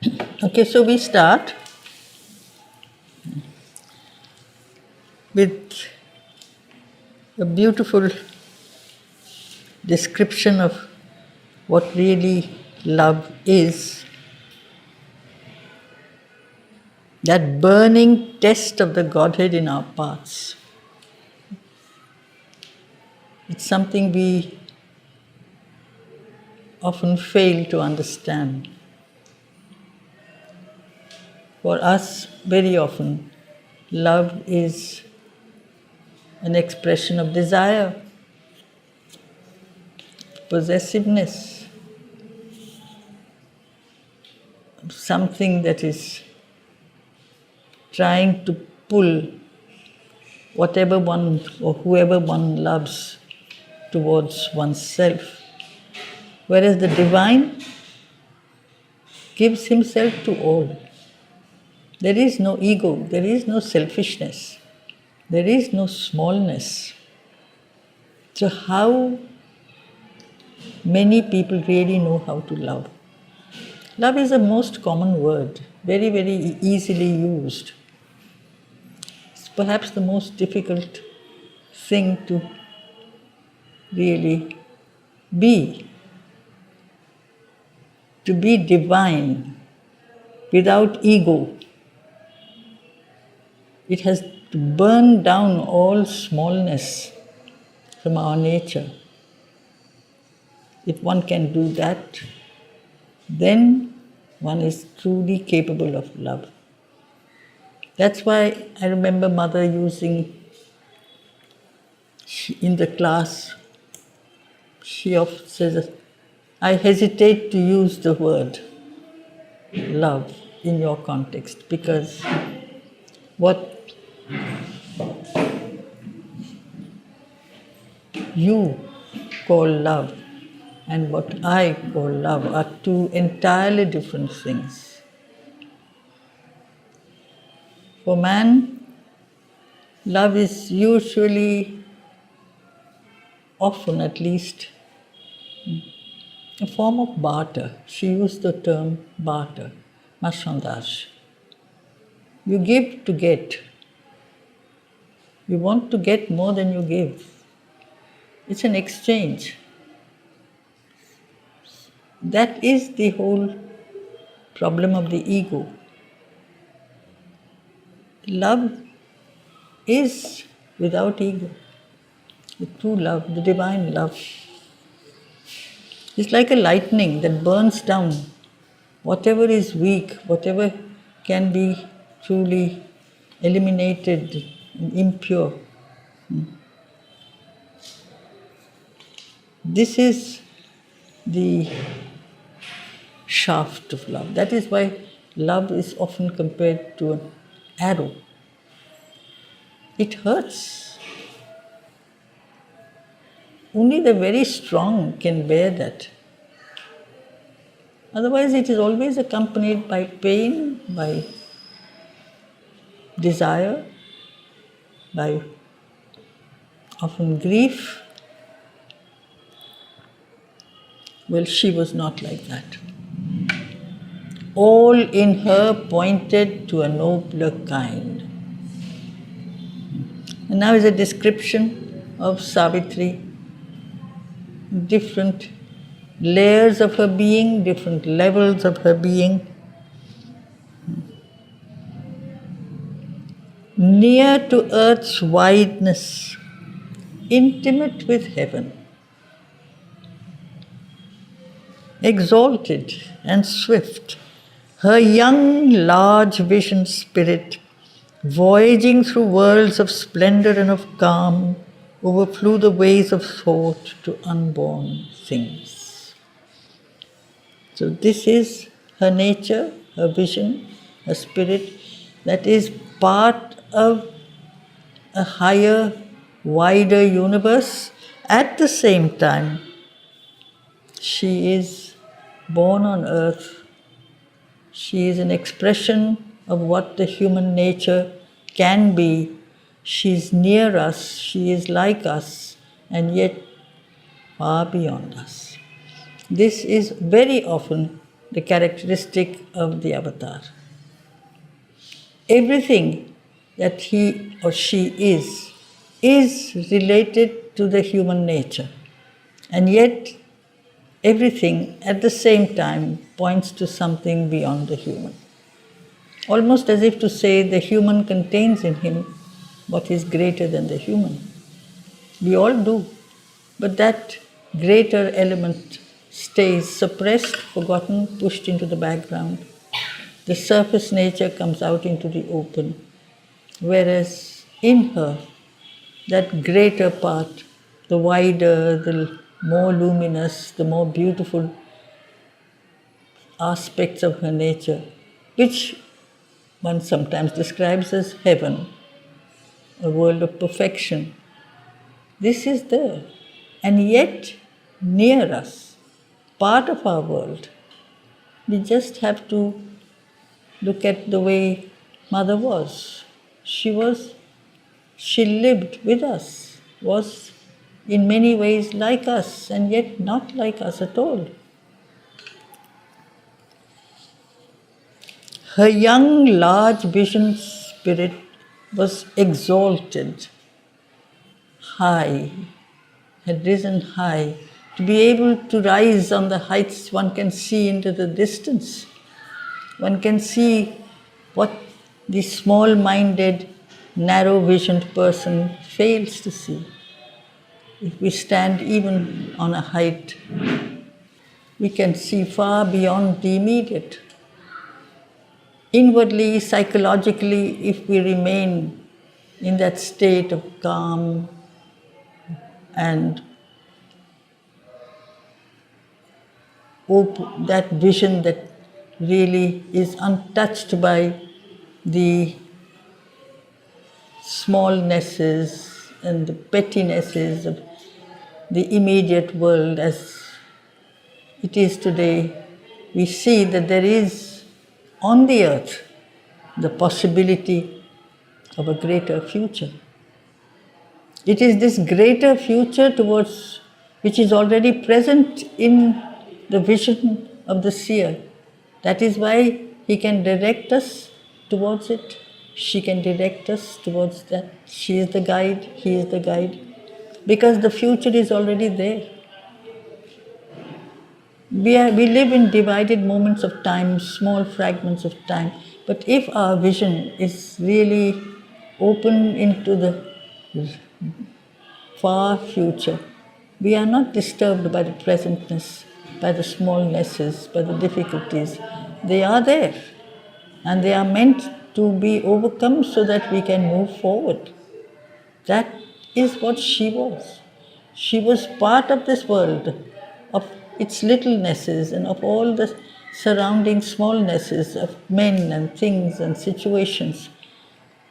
Okay, so we start with a beautiful description of what really love is. That burning test of the Godhead in our parts. It's something we often fail to understand. For us, very often, love is an expression of desire, possessiveness, something that is trying to pull whatever one or whoever one loves towards oneself. Whereas the divine gives himself to all. There is no ego, there is no selfishness, there is no smallness. So how many people really know how to love? Love is the most common word, very, very easily used. It's perhaps the most difficult thing to really be. To be divine without ego. It has to burn down all smallness from our nature. If one can do that, then one is truly capable of love. That's why I remember Mother using, in the class, she often says, I hesitate to use the word love in your context because what you call love and what I call love are two entirely different things. For man, love is usually, often at least, a form of barter. She used the term barter, marchandage. You give to get. You want to get more than you give. It's an exchange. That is the whole problem of the ego. Love is without ego. The true love, the divine love. It's like a lightning that burns down whatever is weak, whatever can be truly eliminated and impure. This is the shaft of love. That is why love is often compared to an arrow. It hurts. Only the very strong can bear that. Otherwise, it is always accompanied by pain, by desire, by often grief. Well, she was not like that. All in her pointed to a nobler kind. And now is a description of Savitri, different layers of her being, different levels of her being. Near to earth's wideness, intimate with heaven, exalted and swift, her young, large vision spirit, voyaging through worlds of splendor and of calm, overflew the ways of thought to unborn things. So this is her nature, her vision, her spirit, that is part of a higher, wider universe. At the same time, she is born on earth. She is an expression of what the human nature can be. She is near us, she is like us, and yet far beyond us. This is very often the characteristic of the avatar. Everything that he or she is related to the human nature. And yet, everything at the same time points to something beyond the human. Almost as if to say the human contains in him what is greater than the human. We all do, but that greater element stays suppressed, forgotten, pushed into the background. The surface nature comes out into the open, whereas in her, that greater part, the wider, the more luminous, the more beautiful aspects of her nature, which one sometimes describes as heaven, a world of perfection. This is there, and yet near us, part of our world. We just have to look at the way Mother was. She lived with us, was in many ways like us, and yet not like us at all. Her young, large vision spirit was exalted, high, had risen high, to be able to rise on the heights one can see into the distance. One can see what the small-minded, narrow-visioned person fails to see. If we stand even on a height, we can see far beyond the immediate. Inwardly, psychologically, if we remain in that state of calm and that vision that really is untouched by the smallnesses and the pettinesses of the immediate world as it is today, we see that there is on the earth the possibility of a greater future. It is this greater future towards which is already present in the vision of the seer. That is why he can direct us towards it. She can direct us towards that. She is the guide, he is the guide. Because the future is already there. We live in divided moments of time, small fragments of time. But if our vision is really open into the far future, we are not disturbed by the presentness, by the smallnesses, by the difficulties. They are there, and they are meant to be overcome so that we can move forward. That is what she was. She was part of this world, of its littlenesses and of all the surrounding smallnesses of men and things and situations.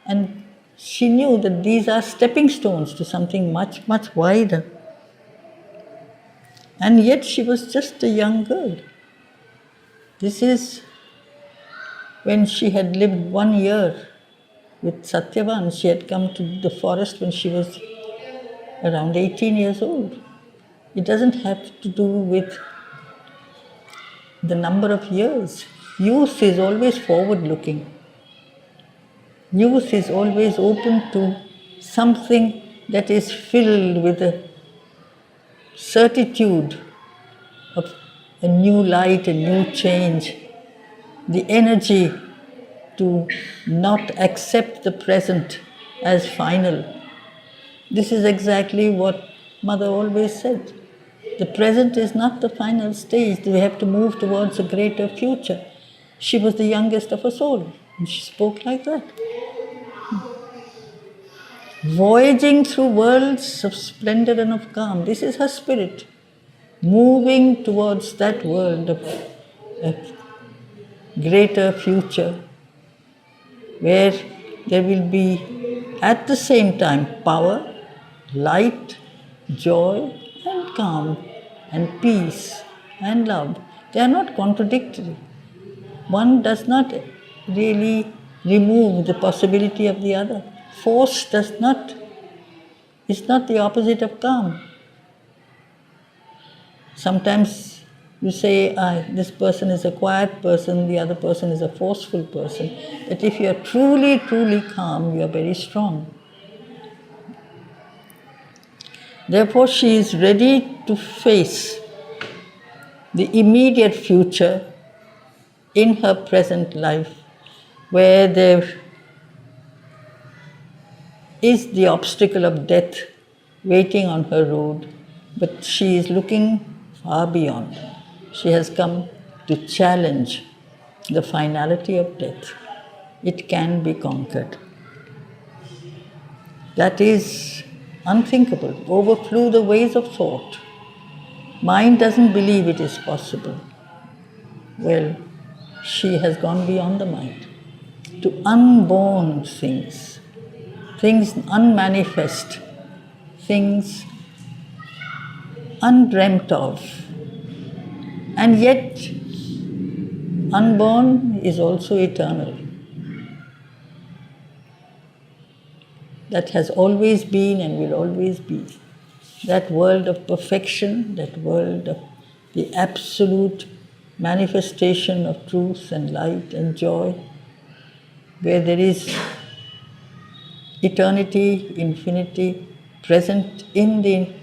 And she knew that these are stepping stones to something much, much wider. And yet she was just a young girl. This is when she had lived 1 year with Satyavan. She had come to the forest when she was around 18 years old. It doesn't have to do with the number of years. Youth is always forward-looking. Youth is always open to something that is filled with a certitude of a new light, a new change, the energy to not accept the present as final. This is exactly what Mother always said. The present is not the final stage. We have to move towards a greater future. She was the youngest of us all, and she spoke like that. Voyaging through worlds of splendor and of calm. This is her spirit, moving towards that world of a greater future, where there will be at the same time power, light, joy and calm and peace and love. They are not contradictory. One does not really remove the possibility of the other. Force is not the opposite of calm. Sometimes You say, this person is a quiet person, the other person is a forceful person. But if you are truly, truly calm, you are very strong. Therefore, she is ready to face the immediate future in her present life, where there is the obstacle of death waiting on her road, but she is looking far beyond. She has come to challenge the finality of death. It can be conquered. That is unthinkable. Overflew the ways of thought. Mind doesn't believe it is possible. Well, she has gone beyond the mind to unborn things, things unmanifest, things undreamt of. And yet, unborn is also eternal. That has always been and will always be. That world of perfection, that world of the absolute manifestation of truth and light and joy, where there is eternity, infinity present in the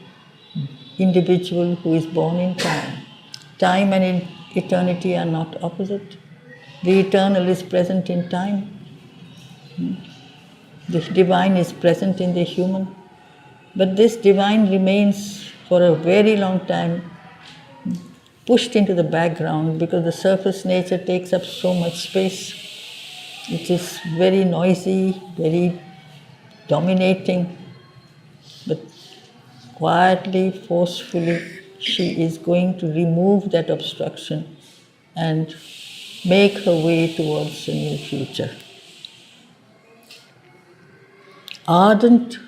individual who is born in time. Time and eternity are not opposite. The eternal is present in time. The divine is present in the human. But this divine remains for a very long time pushed into the background because the surface nature takes up so much space. It is very noisy, very dominating, but quietly, forcefully, she is going to remove that obstruction and make her way towards a new future. Ardent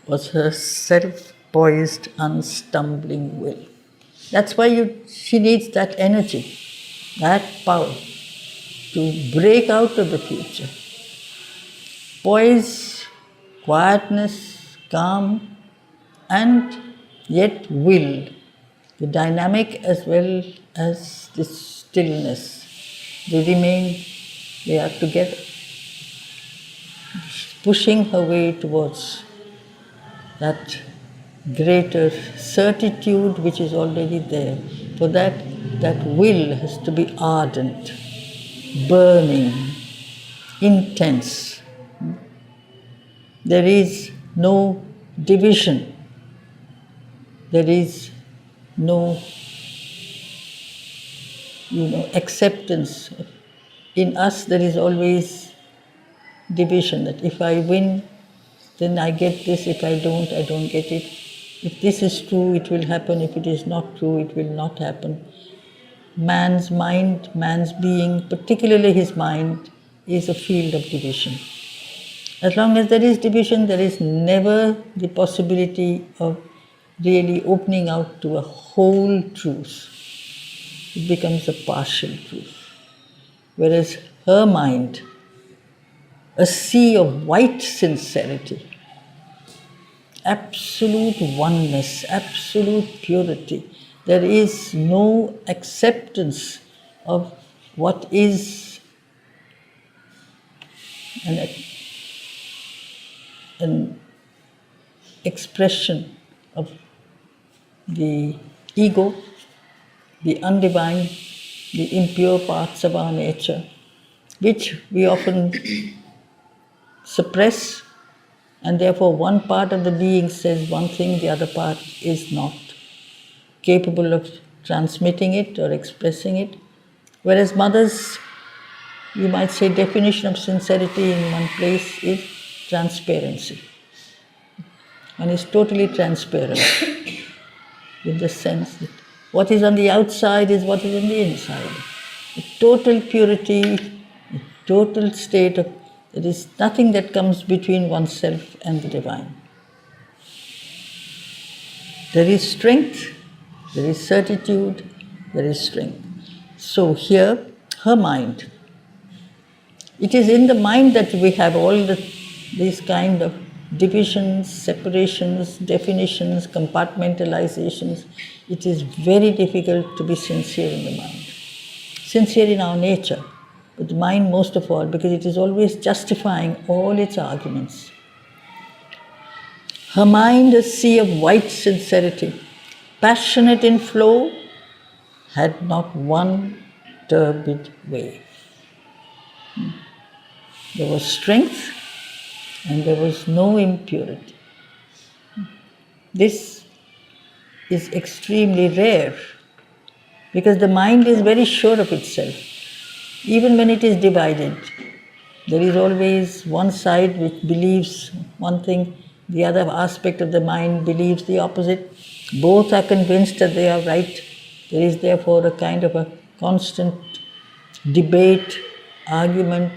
was her self-poised, unstumbling will. That's why she needs that energy, that power to break out of the future. Poise, quietness, calm, and yet will. The dynamic as well as the stillness. They are together, pushing her way towards that greater certitude which is already there. For that will has to be ardent, burning, intense. There is no division. There is no, acceptance. In us there is always division, that if I win, then I get this, if I don't get it. If this is true, it will happen. If it is not true, it will not happen. Man's mind, man's being, particularly his mind, is a field of division. As long as there is division, there is never the possibility of really opening out to a whole truth. It becomes a partial truth. Whereas her mind, a sea of white sincerity, absolute oneness, absolute purity. There is no acceptance of what is an expression of the ego, the undivine, the impure parts of our nature, which we often suppress, and therefore one part of the being says one thing, the other part is not capable of transmitting it or expressing it. Whereas mother's, you might say, definition of sincerity in one place is transparency. One is totally transparent in the sense that what is on the outside is what is on the inside. A total purity, a total state of, there is nothing that comes between oneself and the divine. There is strength, there is certitude, there is strength. So here, her mind. It is in the mind that we have all these kind of divisions, separations, definitions, compartmentalizations, it is very difficult to be sincere in the mind. Sincere in our nature, but the mind most of all, because it is always justifying all its arguments. Her mind, a sea of white sincerity, passionate in flow, had not one turbid wave. There was strength and there was no impurity. This is extremely rare because the mind is very sure of itself. Even when it is divided, there is always one side which believes one thing, the other aspect of the mind believes the opposite. Both are convinced that they are right. There is therefore a kind of a constant debate, argument,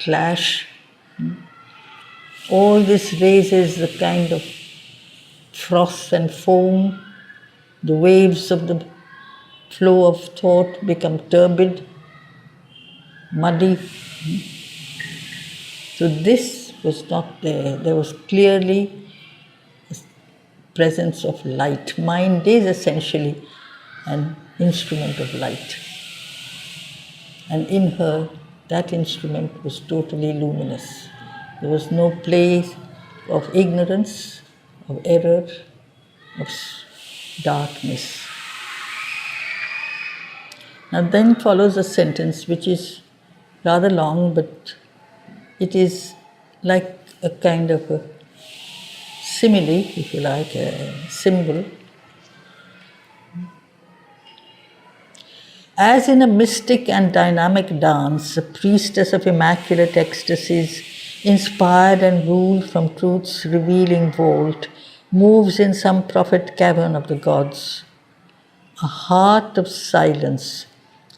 clash. All this raises the kind of froth and foam. The waves of the flow of thought become turbid, muddy. So this was not there. There was clearly a presence of light. Mind is essentially an instrument of light. And in her, that instrument was totally luminous. There was no place of ignorance, of error, of darkness. Now then follows a sentence which is rather long, but it is like a kind of a simile, if you like, a symbol. As in a mystic and dynamic dance, a priestess of immaculate ecstasies, inspired and ruled from truth's revealing vault, moves in some prophet cavern of the gods. A heart of silence,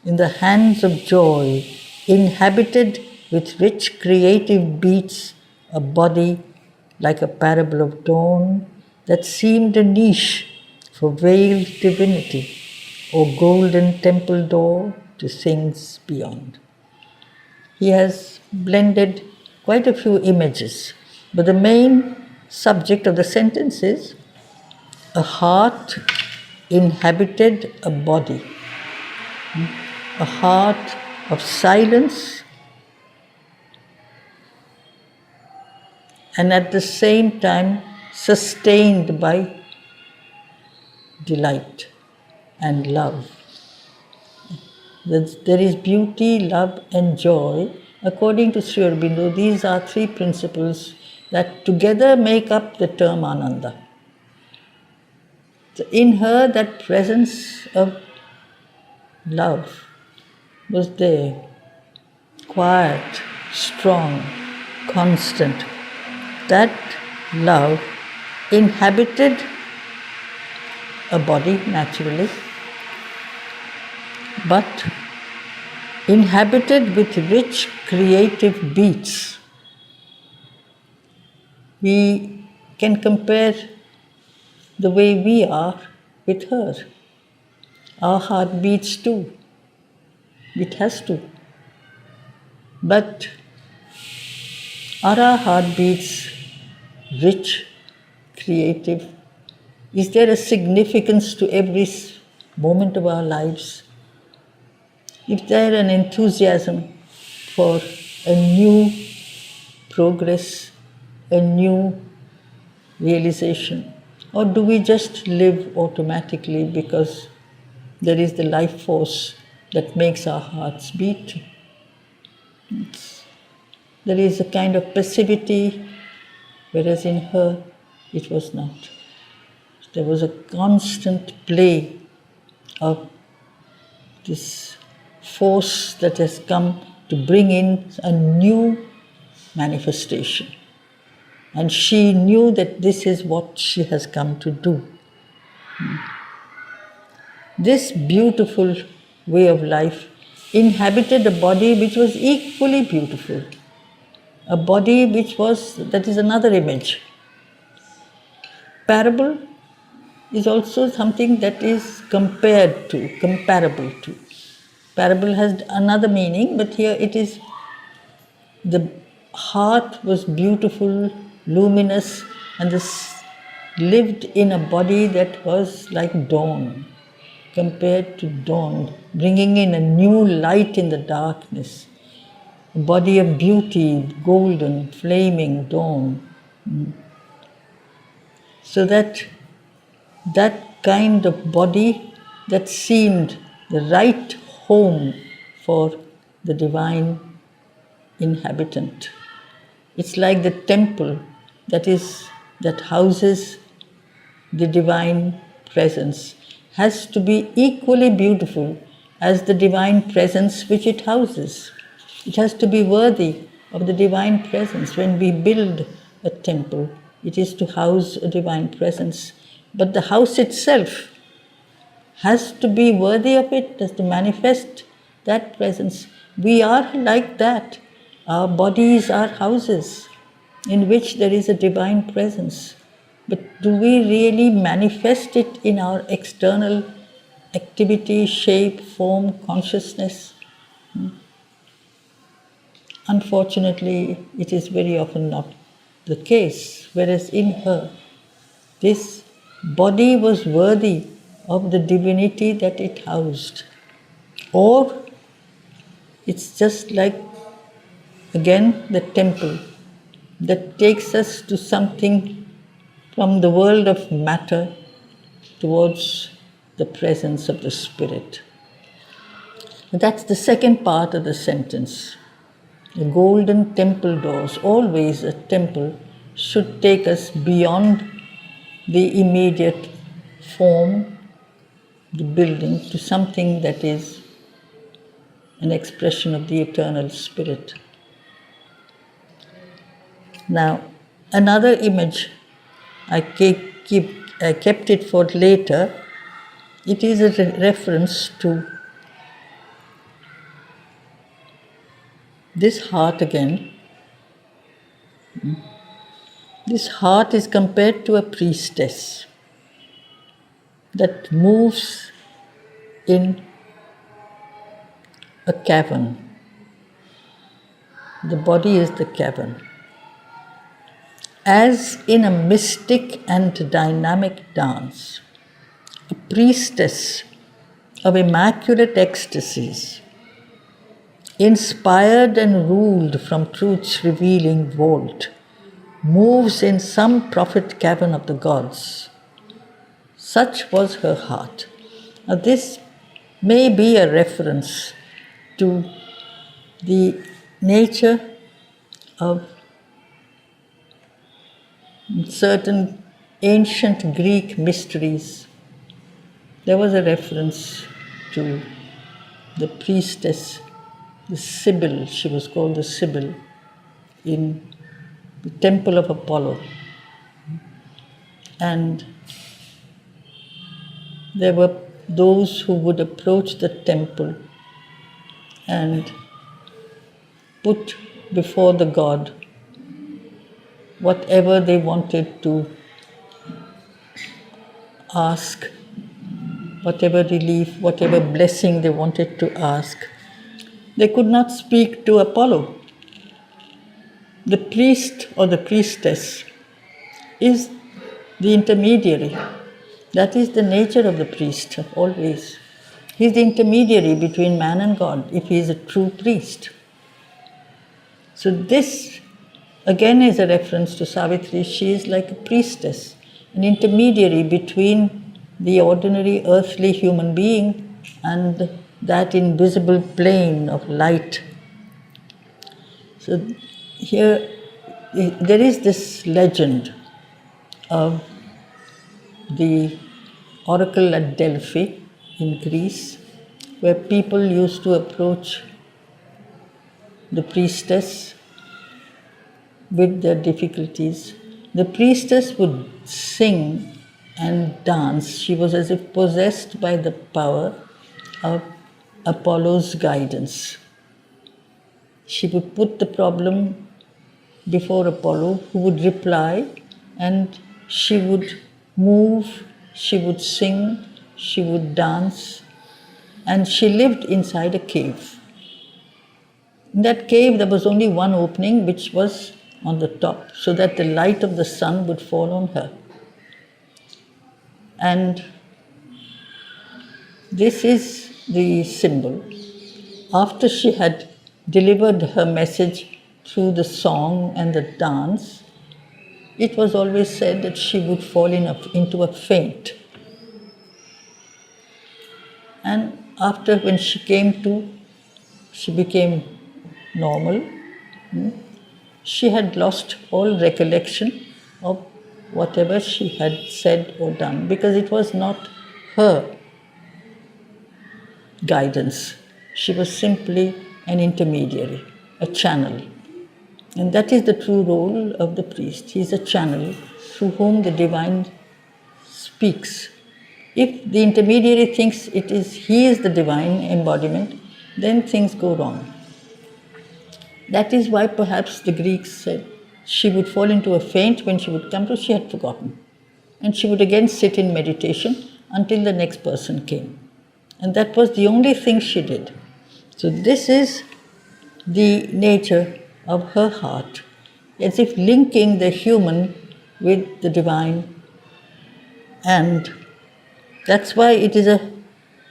in the hands of joy, inhabited with rich creative beats, a body like a parable of dawn that seemed a niche for veiled divinity or golden temple door to things beyond. He has blended quite a few images, but the main subject of the sentence is a heart inhabited a body, a heart of silence, and at the same time sustained by delight and love. There is beauty, love and joy. According to Sri Aurobindo, these are three principles that together make up the term Ananda. So in her, that presence of love was there, quiet, strong, constant. That love inhabited a body naturally, but inhabited with rich creative beats. We can compare the way we are with her. Our heart beats too. It has to. But are our heartbeats rich, creative? Is there a significance to every moment of our lives? Is there an enthusiasm for a new progress, a new realization? Or do we just live automatically because there is the life force that makes our hearts beat? There is a kind of passivity, whereas in her it was not. There was a constant play of this force that has come to bring in a new manifestation. And she knew that this is what she has come to do. This beautiful way of life inhabited a body which was equally beautiful. A body that is another image. Parable is also something that is comparable to. Parable has another meaning, but here it is, the heart was beautiful, luminous, and lived in a body that was like dawn, compared to dawn, bringing in a new light in the darkness, a body of beauty, golden, flaming dawn. So that kind of body that seemed the right home for the divine inhabitant. It's like the temple that houses the divine presence has to be equally beautiful as the divine presence which it houses. It has to be worthy of the divine presence. When we build a temple, it is to house a divine presence. But the house itself has to be worthy of it, has to manifest that presence. We are like that. Our bodies are houses in which there is a divine presence. But do we really manifest it in our external activity, shape, form, consciousness? Unfortunately, it is very often not the case. Whereas in her, this body was worthy of the divinity that it housed. Or it's just like, again, the temple that takes us to something from the world of matter towards the presence of the spirit. And that's the second part of the sentence. The golden temple doors, always a temple, should take us beyond the immediate form, the building, to something that is an expression of the eternal spirit. Now, another image, I kept it for later. It is a reference to this heart again. This heart is compared to a priestess that moves in a cavern. The body is the cavern. As in a mystic and dynamic dance, a priestess of immaculate ecstasies, inspired and ruled from truth's revealing vault, moves in some prophet cavern of the gods. Such was her heart. Now this may be a reference to the nature of certain ancient Greek mysteries. There was a reference to the priestess, the Sibyl, she was called the Sibyl, in the temple of Apollo. And there were those who would approach the temple and put before the god whatever they wanted to ask, whatever relief, whatever blessing they wanted to ask. They could not speak to Apollo. The priest or the priestess is the intermediary. That is the nature of the priest, always. He is the intermediary between man and God, if he is a true priest. So this, again, is a reference to Savitri. She is like a priestess, an intermediary between the ordinary earthly human being and that invisible plane of light. So here, there is this legend of the oracle at Delphi in Greece, where people used to approach the priestess with their difficulties. The priestess would sing and dance. She was as if possessed by the power of Apollo's guidance. She would put the problem before Apollo, who would reply, and she would move, she would sing, she would dance, and she lived inside a cave. In that cave there was only one opening, which was on the top so that the light of the sun would fall on her. And this is the symbol. After she had delivered her message through the song and the dance, it was always said that she would fall into a faint. And after, when she came to, she became normal. She had lost all recollection of whatever she had said or done, because it was not her guidance. She was simply an intermediary, a channel. And that is the true role of the priest. He is a channel through whom the divine speaks. If the intermediary thinks he is the divine embodiment, then things go wrong. That is why perhaps the Greeks said she would fall into a faint when she would come to, she had forgotten. And she would again sit in meditation until the next person came. And that was the only thing she did. So this is the nature of her heart, as if linking the human with the divine. And that's why it is a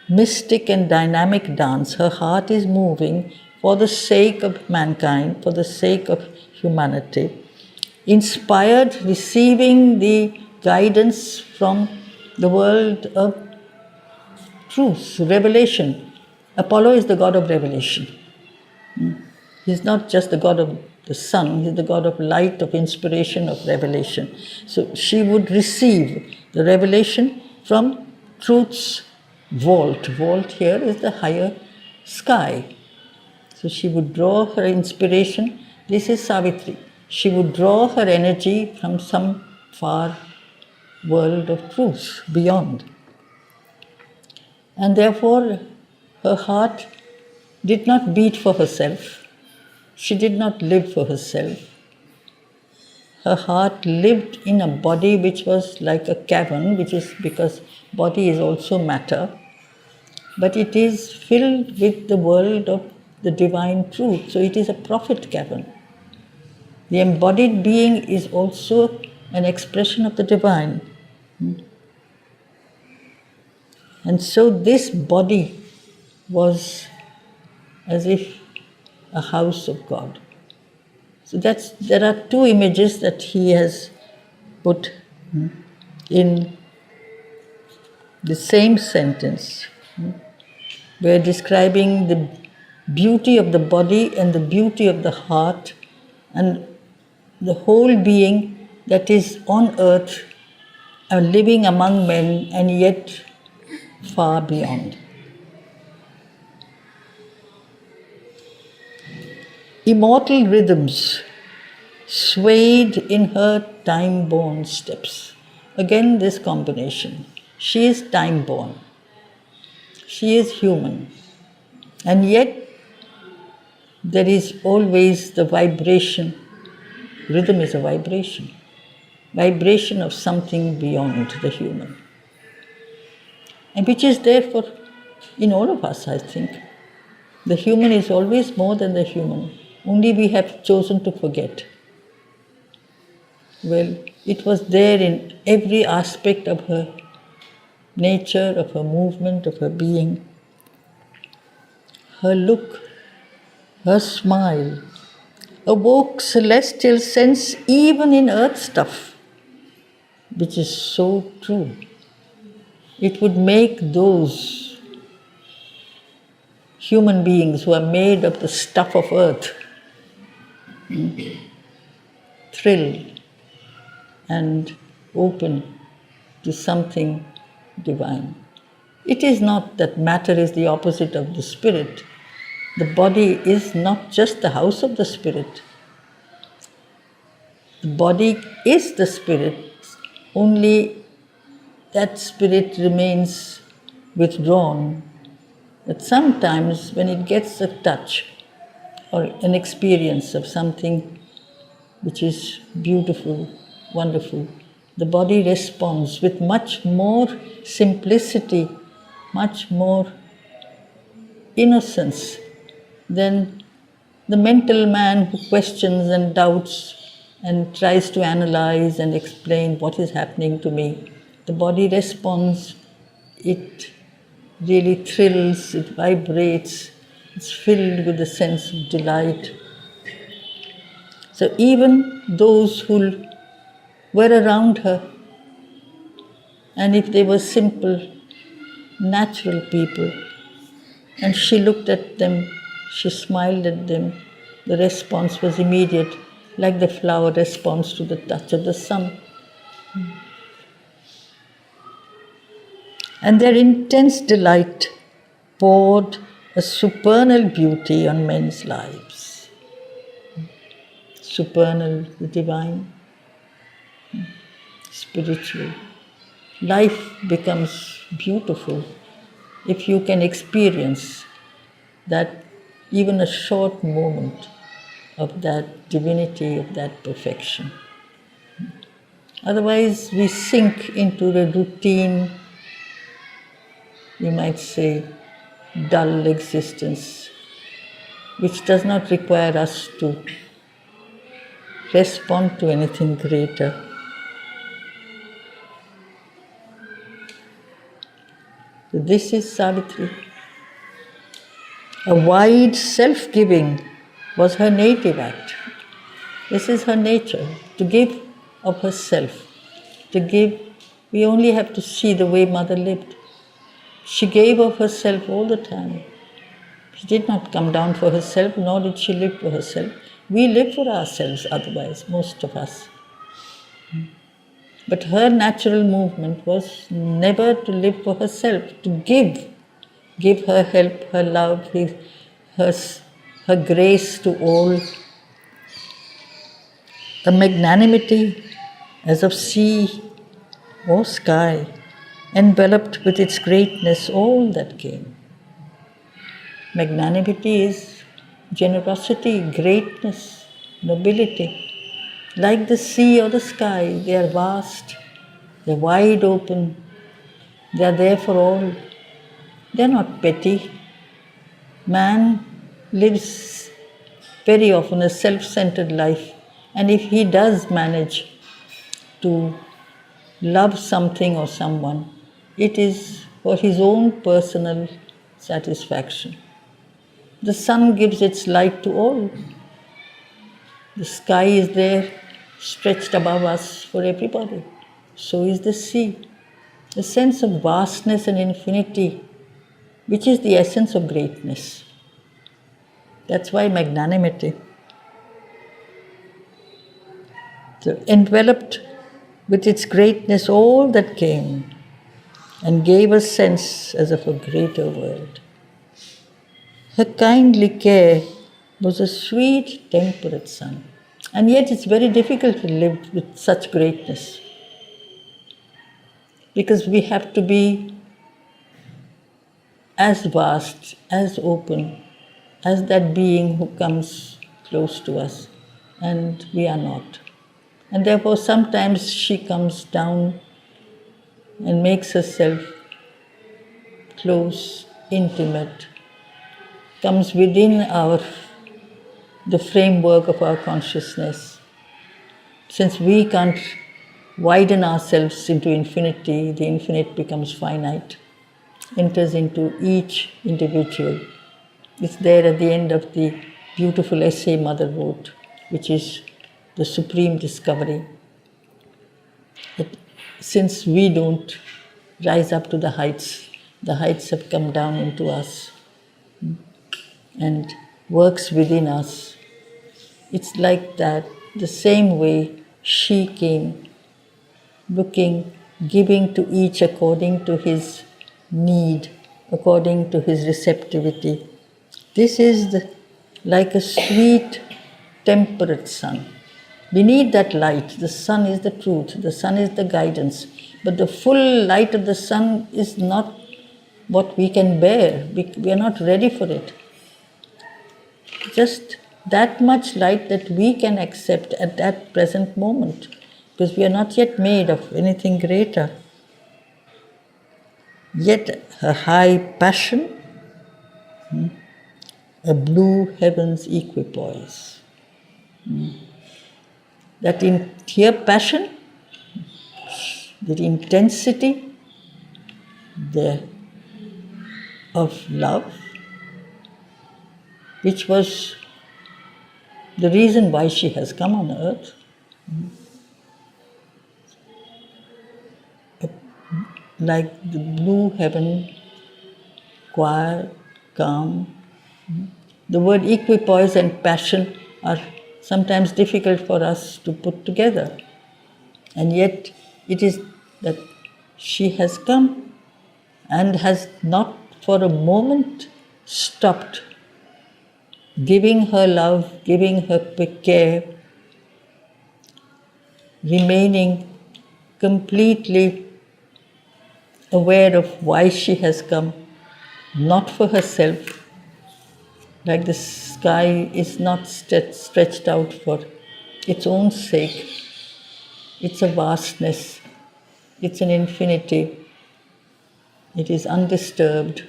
mystic and dynamic dance. Her heart is moving for the sake of mankind, for the sake of humanity, inspired, receiving the guidance from the world of truth, revelation. Apollo is the god of revelation. He's not just the god of the sun, he's the god of light, of inspiration, of revelation. So she would receive the revelation from truth's vault. Vault here is the higher sky. So she would draw her inspiration. This is Savitri. She would draw her energy from some far world of truth beyond. And therefore, her heart did not beat for herself. She did not live for herself. Her heart lived in a body which was like a cavern, which is because body is also matter, but it is filled with the world of the divine truth. So it is a prophet cavern. The embodied being is also an expression of the divine. And so this body was as if a house of God. So there are two images that he has put in the same sentence. We're describing the beauty of the body and the beauty of the heart and the whole being that is on earth, living among men and yet far beyond. Immortal rhythms swayed in her time-born steps. Again, this combination. She is time-born. She is human. And yet, there is always the vibration. Rhythm is a vibration. Vibration of something beyond the human. And which is there in all of us, I think. The human is always more than the human. Only we have chosen to forget. Well, it was there in every aspect of her nature, of her movement, of her being. Her look, her smile, awoke celestial sense even in earth stuff, which is so true. It would make those human beings who are made of the stuff of earth thrill and open to something divine. It is not that matter is the opposite of the spirit. The body is not just the house of the spirit. The body is the spirit, only that spirit remains withdrawn. But sometimes when it gets a touch or an experience of something which is beautiful, wonderful, the body responds with much more simplicity, much more innocence than the mental man who questions and doubts and tries to analyze and explain what is happening to me. The body responds, it really thrills, it vibrates, it's filled with a sense of delight. So even those who were around her, and if they were simple, natural people, and she looked at them, she smiled at them, the response was immediate, like the flower responds to the touch of the sun. And their intense delight poured a supernal beauty on men's lives. Supernal, the divine, spiritual. Life becomes beautiful if you can experience that, even a short moment of that divinity, of that perfection. Otherwise, we sink into the routine, you might say, dull existence, which does not require us to respond to anything greater. So this is Savitri. A wide self-giving was her native act. This is her nature, to give of herself. To give, we only have to see the way Mother lived. She gave of herself all the time. She did not come down for herself, nor did she live for herself. We live for ourselves otherwise, most of us. But her natural movement was never to live for herself, to give. Give her help, her love, her grace to all. A magnanimity as of sea or sky, enveloped with its greatness all that came. Magnanimity is generosity, greatness, nobility. Like the sea or the sky, they are vast, they are wide open, they are there for all. They are not petty. Man lives very often a self-centered life, and if he does manage to love something or someone, it is for his own personal satisfaction. The sun gives its light to all. The sky is there, stretched above us for everybody. So is the sea. The sense of vastness and infinity, which is the essence of greatness. That's why magnanimity. So enveloped with its greatness all that came, and gave a sense as of a greater world. Her kindly care was a sweet, temperate sun. And yet it's very difficult to live with such greatness, because we have to be as vast, as open, as that being who comes close to us, and we are not. And therefore sometimes she comes down and makes herself close, intimate, comes within the framework of our consciousness. Since we can't widen ourselves into infinity, the infinite becomes finite, enters into each individual. It's there at the end of the beautiful essay Mother wrote, which is the supreme discovery. That since we don't rise up to the heights have come down into us and works within us. It's like that, the same way she came, looking, giving to each according to his need, according to his receptivity. This is like a sweet, temperate sun. We need that light. The sun is the truth. The sun is the guidance. But the full light of the sun is not what we can bear. We are not ready for it. Just that much light that we can accept at that present moment, because we are not yet made of anything greater. Yet a high passion, a blue heaven's equipoise. That in here passion, the intensity there of love, which was the reason why she has come on earth. Like the blue heaven, quiet, calm. The word equipoise and passion are sometimes difficult for us to put together. And yet it is that she has come and has not for a moment stopped giving her love, giving her care, remaining completely aware of why she has come, not for herself, like the sky is not stretched out for its own sake. It's a vastness, it's an infinity, it is undisturbed.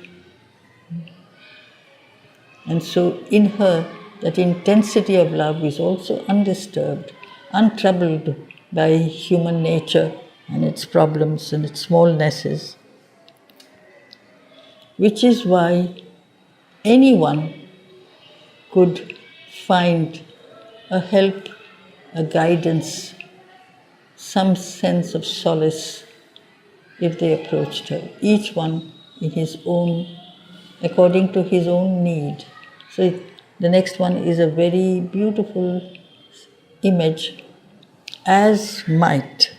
And so in her, that intensity of love is also undisturbed, untroubled by human nature and its problems and its smallnesses. Which is why anyone could find a help, a guidance, some sense of solace if they approached her, each one in his own, according to his own need. So the next one is a very beautiful image. As might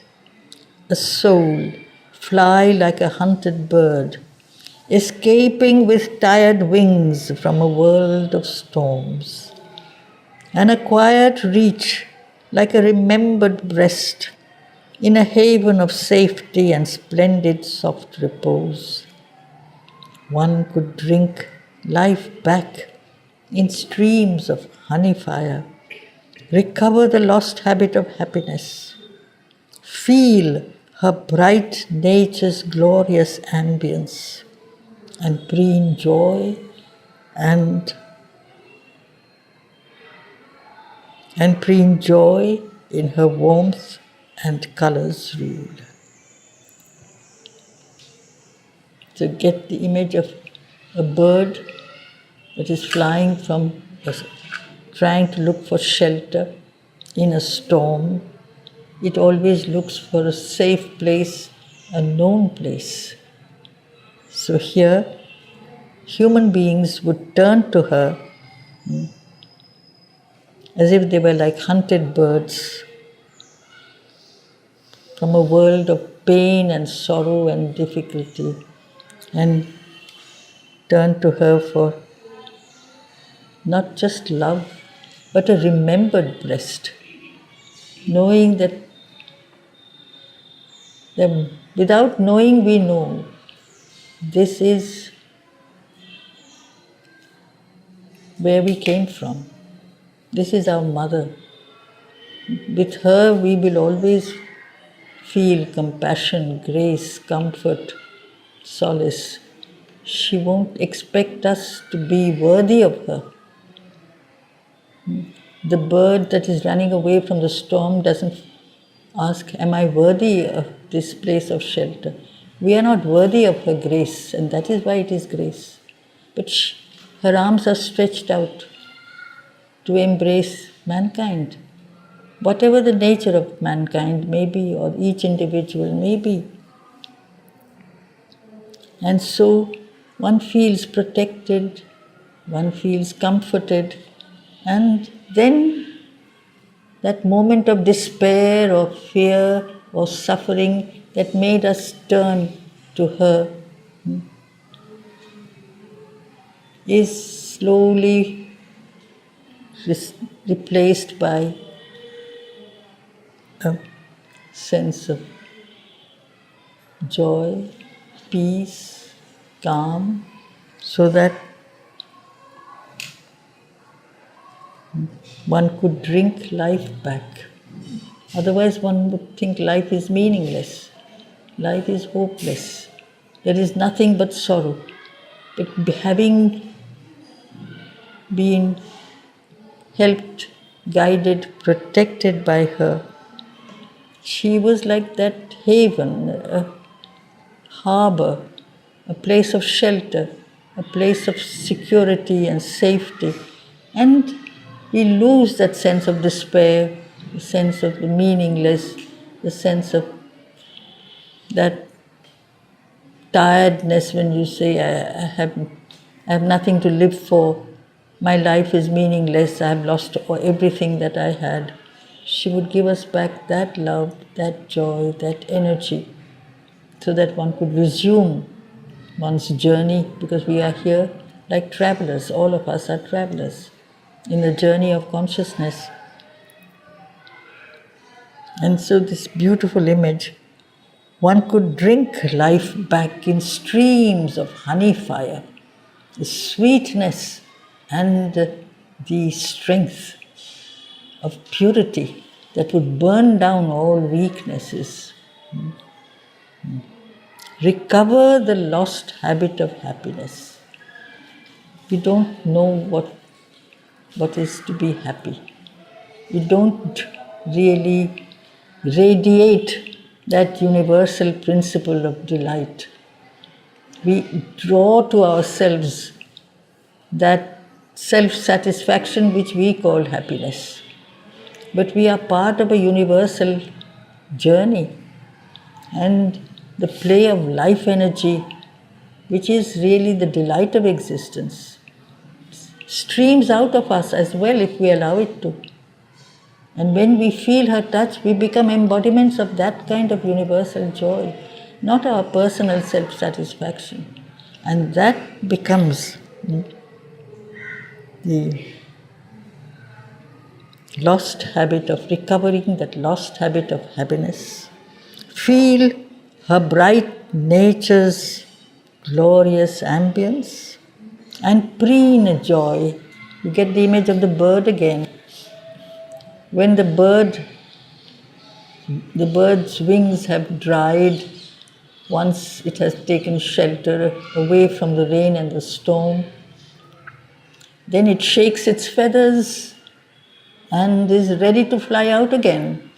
a soul fly like a hunted bird, escaping with tired wings from a world of storms, and a quiet reach like a remembered breast in a haven of safety and splendid soft repose. One could drink life back in streams of honey fire, recover the lost habit of happiness, feel her bright nature's glorious ambience, and bring joy and bring joy in her warmth and colors real. So get the image of a bird that is flying from, trying to look for shelter in a storm. It always looks for a safe place, a known place. So here, human beings would turn to her as if they were like hunted birds from a world of pain and sorrow and difficulty, and turn to her for not just love, but a remembered breast, knowing that without knowing we know this is where we came from. This is our mother. With her we will always feel compassion, grace, comfort, solace. She won't expect us to be worthy of her. The bird that is running away from the storm doesn't ask, am I worthy of this place of shelter? We are not worthy of her grace, and that is why it is grace. But her arms are stretched out to embrace mankind, whatever the nature of mankind may be, or each individual may be. And so one feels protected, one feels comforted, and then that moment of despair or fear or suffering that made us turn to her is slowly replaced by a sense of joy, peace, calm, so that one could drink life back. Otherwise one would think life is meaningless, life is hopeless, there is nothing but sorrow. But having been helped guided, protected by her. She was like that haven, a harbor, a place of shelter, a place of security and safety. And we lose that sense of despair, the sense of the meaningless, the sense of that tiredness when you say, I have nothing to live for, my life is meaningless, I have lost everything that I had. She would give us back that love, that joy, that energy, so that one could resume one's journey, because we are here like travelers. All of us are travelers in the journey of consciousness. And so this beautiful image, one could drink life back in streams of honey fire, the sweetness and the strength of purity that would burn down all weaknesses. Recover the lost habit of happiness. We don't know what is to be happy. We don't really radiate that universal principle of delight. We draw to ourselves that self-satisfaction which we call happiness. But we are part of a universal journey, and the play of life energy, which is really the delight of existence, streams out of us as well if we allow it to. And when we feel her touch, we become embodiments of that kind of universal joy, not our personal self-satisfaction. And that becomes the lost habit of recovering, that lost habit of happiness. Feel her bright nature's glorious ambience and preen joy. You get the image of the bird again. When the bird's wings have dried, once it has taken shelter away from the rain and the storm, then it shakes its feathers and is ready to fly out again.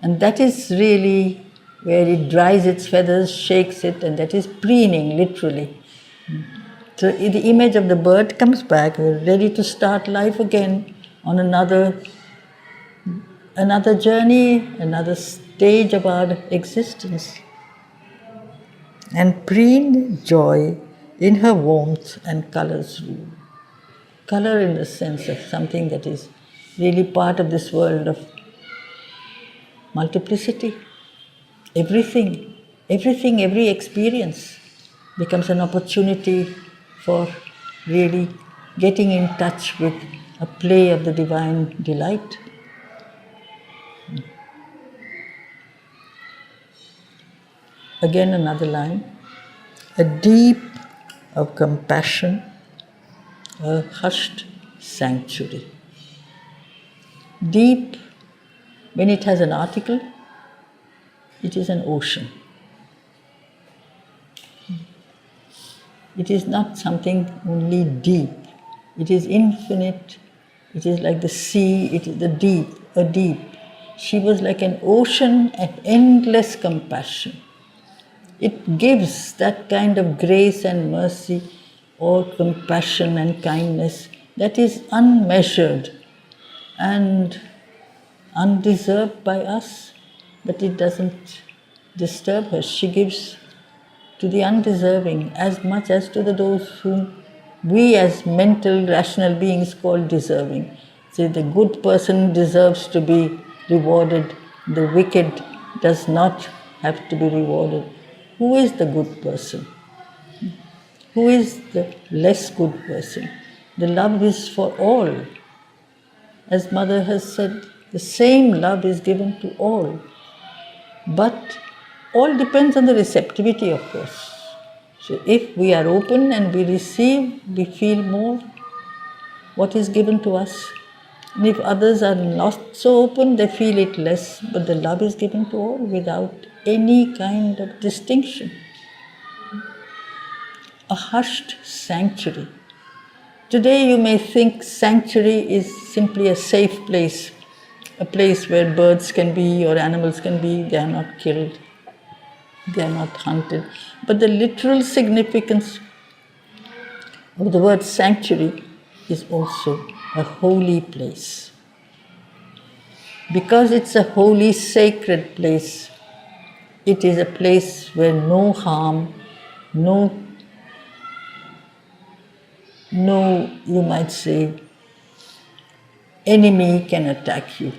And that is really where it dries its feathers, shakes it, and that is preening, literally. So the image of the bird comes back, we're ready to start life again on another journey, another stage of our existence. And preen joy in her warmth and colors rule. Color in the sense of something that is really part of this world of multiplicity. Everything, every experience becomes an opportunity for really getting in touch with a play of the divine delight. Again another line. A deep of compassion, a hushed sanctuary. Deep, when it has an article, it is an ocean. It is not something only deep. It is infinite. It is like the sea. It is the deep, a deep. She was like an ocean of endless compassion. It gives that kind of grace and mercy, or compassion and kindness that is unmeasured and undeserved by us, but it doesn't disturb her. She gives to the undeserving as much as to those whom we as mental, rational beings call deserving. Say the good person deserves to be rewarded, the wicked does not have to be rewarded. Who is the good person? Who is the less good person? The love is for all. As Mother has said, the same love is given to all. But all depends on the receptivity, of course. So if we are open and we receive, we feel more what is given to us. And if others are not so open, they feel it less. But the love is given to all without any kind of distinction. A hushed sanctuary. Today you may think sanctuary is simply a safe place, a place where birds can be or animals can be, they are not killed, they are not hunted. But the literal significance of the word sanctuary is also a holy place. Because it's a holy, sacred place, it is a place where no harm, no, you might say, enemy can attack you,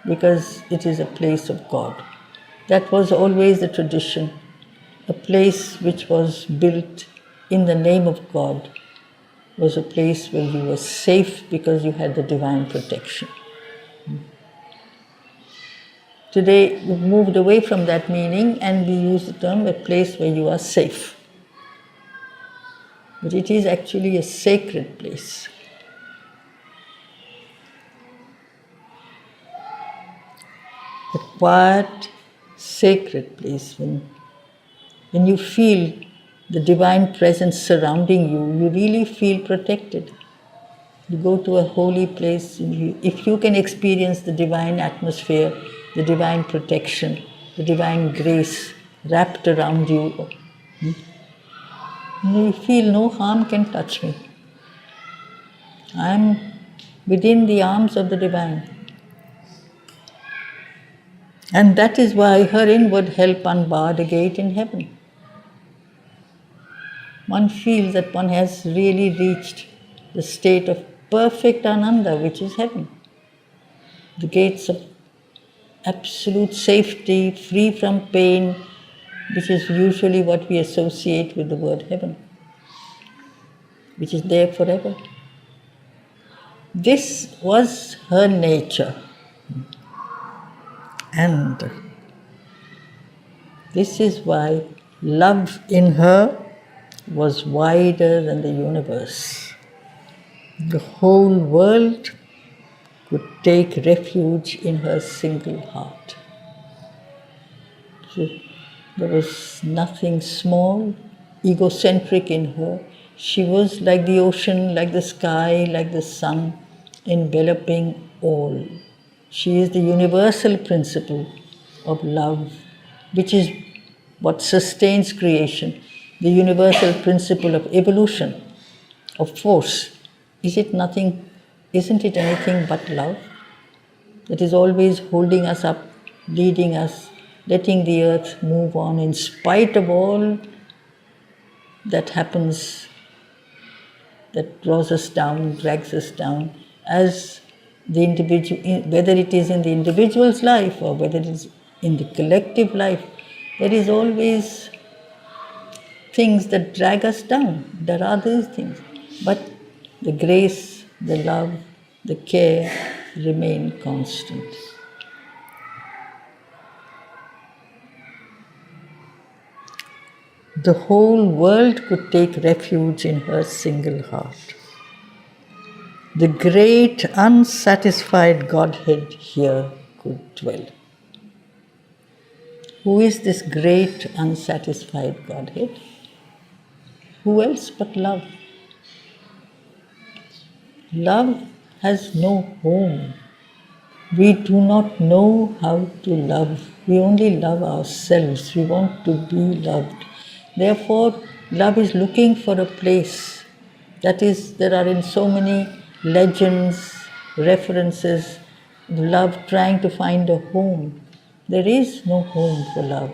because it is a place of God. That was always the tradition. A place which was built in the name of God was a place where you were safe because you had the divine protection. Today, we've moved away from that meaning and we use the term a place where you are safe. But it is actually a sacred place. A quiet, sacred place. When you feel the divine presence surrounding you, you really feel protected. You go to a holy place, if you can experience the divine atmosphere, the divine protection, the divine grace wrapped around you, you feel no harm can touch me. I am within the arms of the divine. And that is why her inward help unbarred a gate in heaven. One feels that one has really reached the state of perfect Ananda, which is heaven. The gates of absolute safety, free from pain, which is usually what we associate with the word heaven, which is there forever. This was her nature. And this is why love in her was wider than the universe. The whole world could take refuge in her single heart. So there was nothing small, egocentric in her. She was like the ocean, like the sky, like the sun, enveloping all. She is the universal principle of love, which is what sustains creation, the universal principle of evolution, of force. Isn't it anything but love that is always holding us up, leading us, letting the earth move on in spite of all that happens, that draws us down, drags us down, as the individual, whether it is in the individual's life or whether it is in the collective life, there is always things that drag us down. There are these things. But the grace, the love, the care remain constant. The whole world could take refuge in her single heart. The great unsatisfied Godhead here could dwell. Who is this great unsatisfied Godhead? Who else but love? Love has no home. We do not know how to love. We only love ourselves. We want to be loved. Therefore, love is looking for a place. That is, there are in so many legends, references, love trying to find a home. There is no home for love.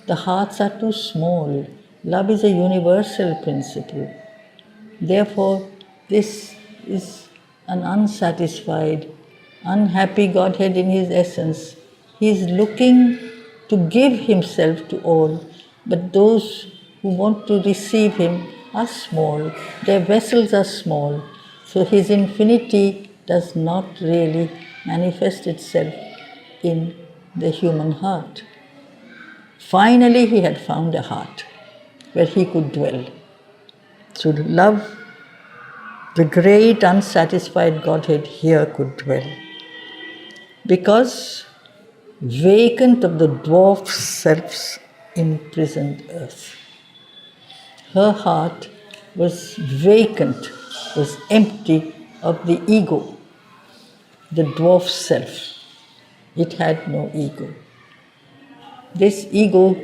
The hearts are too small. Love is a universal principle. Therefore, this is an unsatisfied, unhappy Godhead in his essence. He is looking to give himself to all, but those who want to receive him are small. Their vessels are small. So his infinity does not really manifest itself in the human heart. Finally, he had found a heart where he could dwell. So love, the great unsatisfied Godhead here could dwell. Because vacant of the dwarf self's imprisoned earth. Her heart was vacant was empty of the ego, the dwarf self. It had no ego. This ego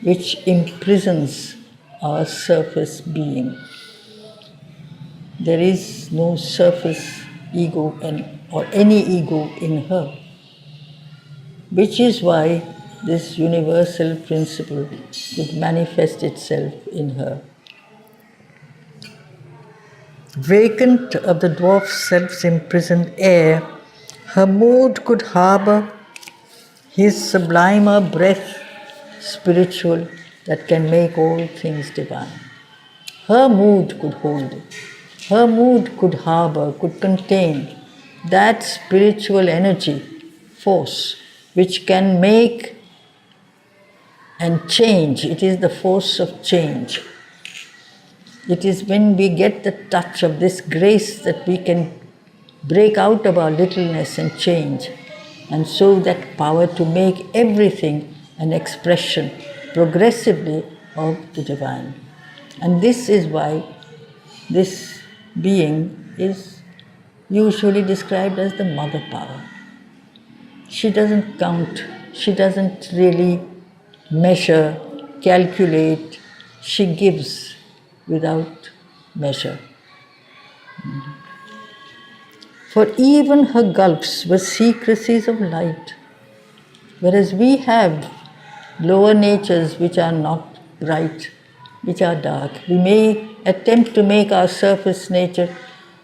which imprisons our surface being. There is no surface ego or any ego in her, which is why this universal principle could manifest itself in her. Vacant of the dwarf self's imprisoned air, her mood could harbor his sublimer breath, spiritual, that can make all things divine. Her mood could hold it. Her mood could harbor, could contain that spiritual energy, force, which can make and change. It is the force of change. It is when we get the touch of this grace that we can break out of our littleness and change, and so that power to make everything an expression progressively of the divine. And this is why this being is usually described as the mother power. She doesn't count, she doesn't really measure, calculate, she gives without measure. For even her gulps were secrecies of light, whereas we have lower natures which are not bright, which are dark. We may attempt to make our surface nature,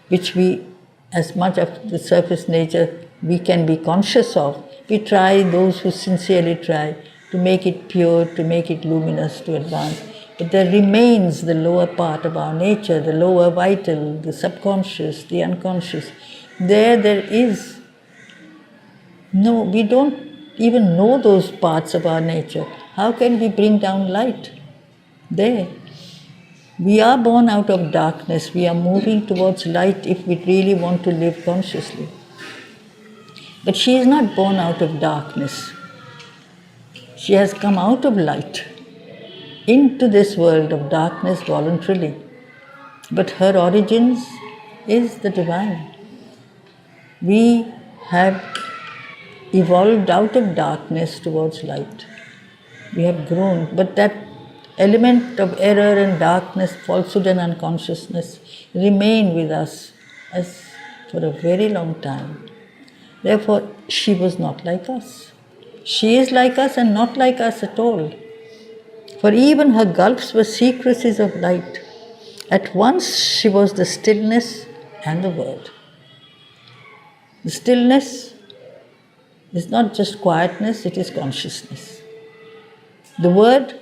which we, as much of the surface nature we can be conscious of, we try, those who sincerely try, to make it pure, to make it luminous, to advance. But there remains the lower part of our nature, the lower vital, the subconscious, the unconscious. There is no, we don't even know those parts of our nature. How can we bring down light there? We are born out of darkness. We are moving towards light if we really want to live consciously. But she is not born out of darkness. She has come out of light into this world of darkness voluntarily. But her origins is the divine. We have evolved out of darkness towards light. We have grown, but that element of error and darkness, falsehood and unconsciousness remain with us as for a very long time. Therefore, she was not like us. She is like us and not like us at all. For even her gulps were secrecies of light. At once she was the stillness and the word. The stillness is not just quietness, it is consciousness. The word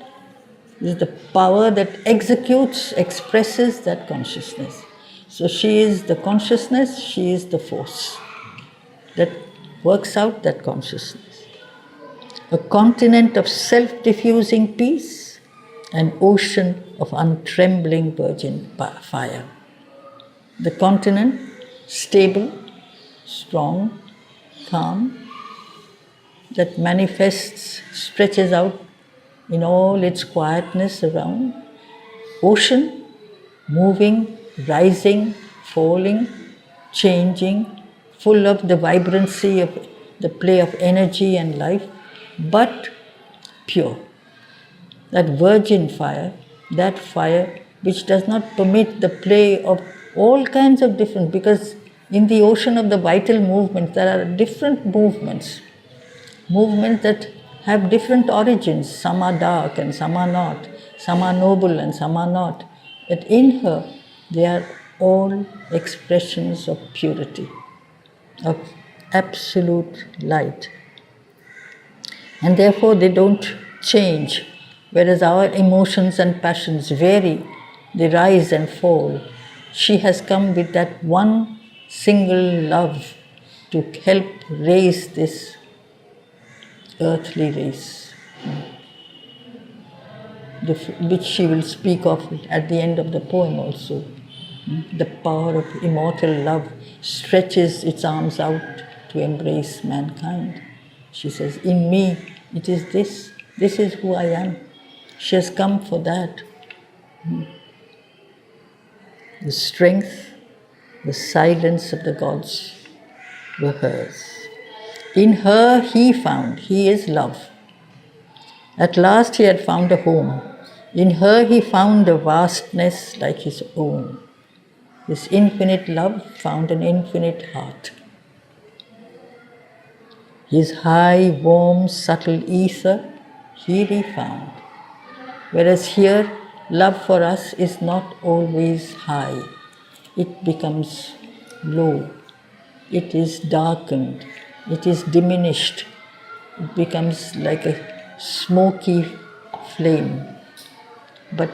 is the power that executes, expresses that consciousness. So she is the consciousness, she is the force that works out that consciousness. A continent of self-diffusing peace, an ocean of untrembling virgin fire. The continent, stable, strong, calm, that manifests, stretches out in all its quietness around. Ocean, moving, rising, falling, changing, full of the vibrancy of the play of energy and life, but pure. That virgin fire, that fire which does not permit the play of all kinds of different, because in the ocean of the vital movements there are different movements that have different origins. Some are dark and some are not. Some are noble and some are not. But in her, they are all expressions of purity, of absolute light. And therefore they don't change. Whereas our emotions and passions vary, they rise and fall. She has come with that one single love to help raise this earthly race, which she will speak of at the end of the poem also. The power of immortal love stretches its arms out to embrace mankind. She says, in me, it is this is who I am. She has come for that. The strength The silence of the gods were hers. In her he is love. At last he had found a home. In her he found a vastness like his own. This infinite love found an infinite heart. His high, warm, subtle ether here he found. Whereas here, love for us is not always high. It becomes low. It is darkened. It is diminished. It becomes like a smoky flame. But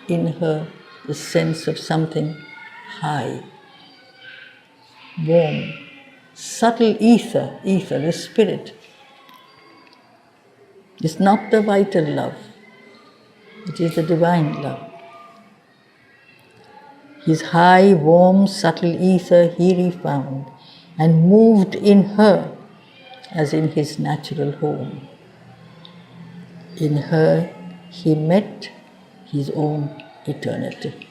in her, the sense of something high, warm, subtle ether, the spirit. It's not the vital love. It is the divine love. His high, warm, subtle ether here he found and moved in her as in his natural home. In her he met his own eternity.